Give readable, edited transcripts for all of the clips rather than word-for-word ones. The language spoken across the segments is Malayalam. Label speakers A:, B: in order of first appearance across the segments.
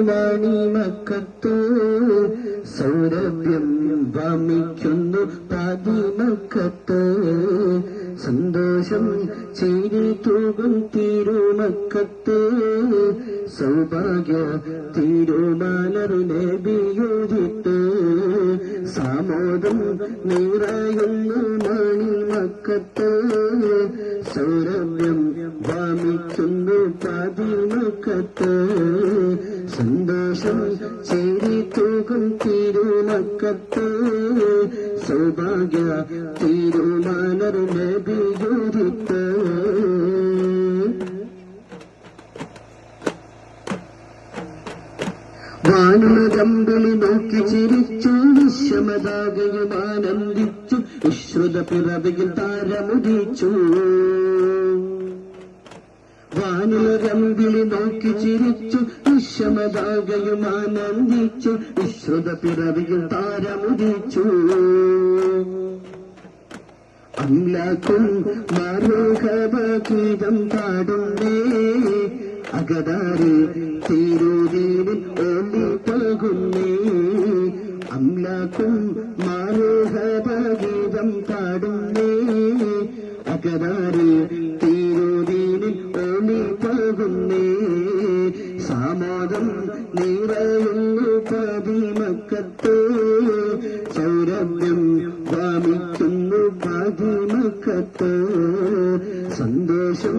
A: മണിമക്കത്ത് സൗരഭ്യം വമിക്കുന്നു പതിമക്കത്ത് സന്തോഷം ചിരി തൂകും തിരുമക്കത്ത് സൗഭാഗ്യ തിരുമലർ നബിയുദിത്ത് സാമോദം നിറയുന്നു മണിമക്കത്ത് സൗരഭ്യം വമിക്കുന്നു പതിമക്കത്ത് സന്തോഷം ചിരി തൂകും തിരുമക്കത്ത് സൗഭാഗ്യ തിരുമലർ നബിയുദിത്ത് വാനുലകമ്പിളി നോക്കി ചിരിച്ചു വിശ്വമതാകയും ആനന്ദിച്ചു വിശ്രുത പിറവിയിൽ താരമുദിച്ചു വാനുലകമ്പിളി നോക്കി ചിരിച്ചു വിശ്വമതാകയും ആനന്ദിച്ചു വിശ്രുത പിറവിയിൽ താരമുദിച്ചു അംലാക്കും മറുകവഗീതം പാടുന്നേ അകതാരി തിരുദീനിൽ ഓടിപ്പോകുന്നേ അംലാക്കും മറുകവഗീതം പാടുന്നേ അകതാരി തിരുദീനിൽ ഓടിപ്പോകുന്നേ സാമോദം നിറയുന്നു പതിമക്കത്ത് സൗരഭ്യം വമിക്കുന്നു പതിമക്കത്ത് സന്തോഷം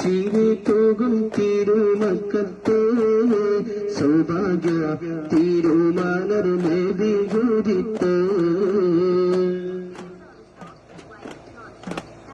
A: ചിരി തൂകും തിരുമക്കത്ത് സൗഭാഗ്യ തിരുമലർ നബിയുദിത്ത്